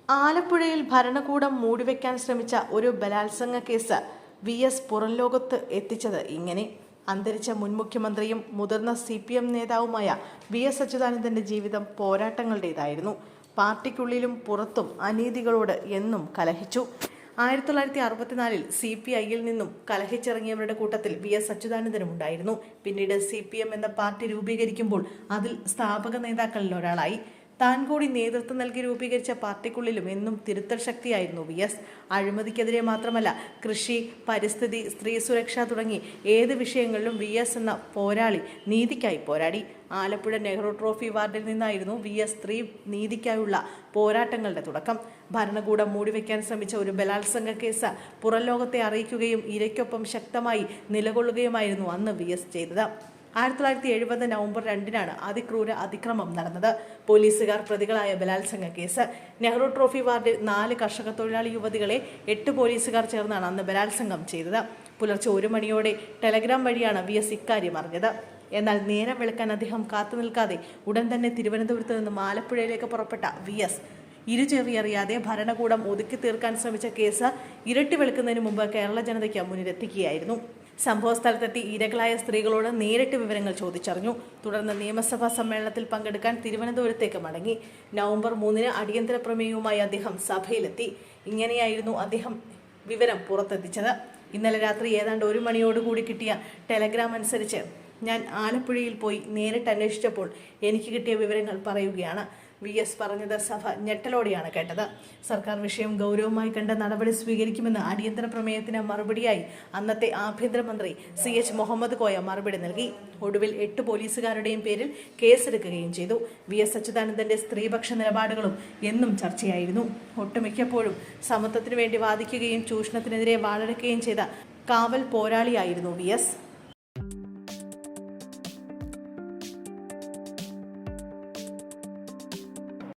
ആലപ്പുഴയിൽ ഭരണകൂടം മൂടിവെക്കാൻ ശ്രമിച്ച ഒരു ബലാത്സംഗ കേസ് വി.എസ്. പുറംലോകത്ത് എത്തിച്ചത് ഇങ്ങനെ. അന്തരിച്ച മുൻ മുഖ്യമന്ത്രിയും മുതിർന്ന CPM നേതാവുമായ വി.എസ്. അച്യുതാനന്ദന്റെ ജീവിതം പോരാട്ടങ്ങളുടേതായിരുന്നു. പാർട്ടിക്കുള്ളിലും പുറത്തും അനീതികളോട് എന്നും കലഹിച്ചു. 1964 CPI-ൽ നിന്നും കലഹിച്ചിറങ്ങിയവരുടെ കൂട്ടത്തിൽ വി.എസ്. അച്യുതാനന്ദനും ഉണ്ടായിരുന്നു. പിന്നീട് CPM എന്ന പാർട്ടി രൂപീകരിക്കുമ്പോൾ അതിൽ സ്ഥാപക നേതാക്കളിൽ ഒരാളായി. താൻ കൂടി നേതൃത്വം നൽകി രൂപീകരിച്ച പാർട്ടിക്കുള്ളിലും എന്നും തിരുത്തൽ ശക്തിയായിരുന്നു വി.എസ്. അഴിമതിക്കെതിരെ മാത്രമല്ല, കൃഷി, പരിസ്ഥിതി, സ്ത്രീ സുരക്ഷ തുടങ്ങി ഏത് വിഷയങ്ങളിലും വി.എസ്. എന്ന പോരാളി നീതിക്കായി പോരാടി. ആലപ്പുഴ നെഹ്റു ട്രോഫി വാർഡിൽ നിന്നായിരുന്നു വി.എസ്. സ്ത്രീ നീതിക്കായുള്ള പോരാട്ടങ്ങളുടെ തുടക്കം. ഭരണകൂടം മൂടിവെക്കാൻ ശ്രമിച്ച ഒരു ബലാത്സംഗ കേസ് പുറംലോകത്തെ അറിയിക്കുകയും ഇരയ്ക്കൊപ്പം ശക്തമായി നിലകൊള്ളുകയുമായിരുന്നു അന്ന് വി.എസ്. ചെയ്തത്. 1970 നവംബർ 2-നാണ് അതിക്രൂര അതിക്രമം നടന്നത്. പോലീസുകാർ പ്രതികളായ ബലാത്സംഗ കേസ്. നെഹ്റു ട്രോഫി വാർഡിൽ 4 കർഷക തൊഴിലാളി യുവതികളെ 8 പോലീസുകാർ ചേർന്നാണ് അന്ന് ബലാത്സംഗം ചെയ്തത്. പുലർച്ചെ 1 മണിയോടെ ടെലഗ്രാം വഴിയാണ് വി.എസ്. ഇക്കാര്യം അറിഞ്ഞത്. എന്നാൽ നേരം വെളുക്കാൻ അദ്ദേഹം കാത്തുനിൽക്കാതെ ഉടൻ തന്നെ തിരുവനന്തപുരത്ത് നിന്നും ആലപ്പുഴയിലേക്ക് പുറപ്പെട്ട വി.എസ്. ഇരുചെറിയറിയാതെ ഭരണകൂടം ഒതുക്കി തീർക്കാൻ ശ്രമിച്ച കേസ് ഇരട്ടി വെളുക്കുന്നതിന് മുമ്പ് കേരള ജനതയ്ക്ക് മുന്നിലെത്തിക്കുകയായിരുന്നു. സംഭവ സ്ഥലത്തെത്തി ഇരകളായ സ്ത്രീകളോട് നേരിട്ട് വിവരങ്ങൾ ചോദിച്ചറിഞ്ഞു. തുടർന്ന് നിയമസഭാ സമ്മേളനത്തിൽ പങ്കെടുക്കാൻ തിരുവനന്തപുരത്തേക്ക് മടങ്ങി. നവംബർ 3-ന് അടിയന്തര പ്രമേയവുമായി അദ്ദേഹം സഭയിലെത്തി. ഇങ്ങനെയായിരുന്നു അദ്ദേഹം വിവരം പുറത്തെത്തിച്ചത്. ഇന്നലെ രാത്രി ഏതാണ്ട് 1 മണിയോടുകൂടി കിട്ടിയ ടെലഗ്രാം അനുസരിച്ച് ഞാൻ ആലപ്പുഴയിൽ പോയി നേരിട്ട് അന്വേഷിച്ചപ്പോൾ എനിക്ക് കിട്ടിയ വിവരങ്ങൾ പറയുകയാണ്. വി.എസ്. പറഞ്ഞത് സഭ ഞെട്ടലോടെയാണ് കേട്ടത്. സർക്കാർ വിഷയം ഗൗരവമായി കണ്ട നടപടി സ്വീകരിക്കുമെന്ന് അടിയന്തര പ്രമേയത്തിന് മറുപടിയായി അന്നത്തെ ആഭ്യന്തരമന്ത്രി C.H. മുഹമ്മദ് കോയ മറുപടി നൽകി. ഒടുവിൽ 8 പോലീസുകാരുടെയും പേരിൽ കേസെടുക്കുകയും ചെയ്തു. വി.എസ്. അച്യുതാനന്ദന്റെ സ്ത്രീപക്ഷ നിലപാടുകളും എന്നും ചർച്ചയായിരുന്നു. ഒട്ടുമിക്കപ്പോഴും സമത്വത്തിനു വേണ്ടി വാദിക്കുകയും ചൂഷണത്തിനെതിരെ വാളെടുക്കുകയും ചെയ്ത കാവൽ പോരാളിയായിരുന്നു വി.എസ്.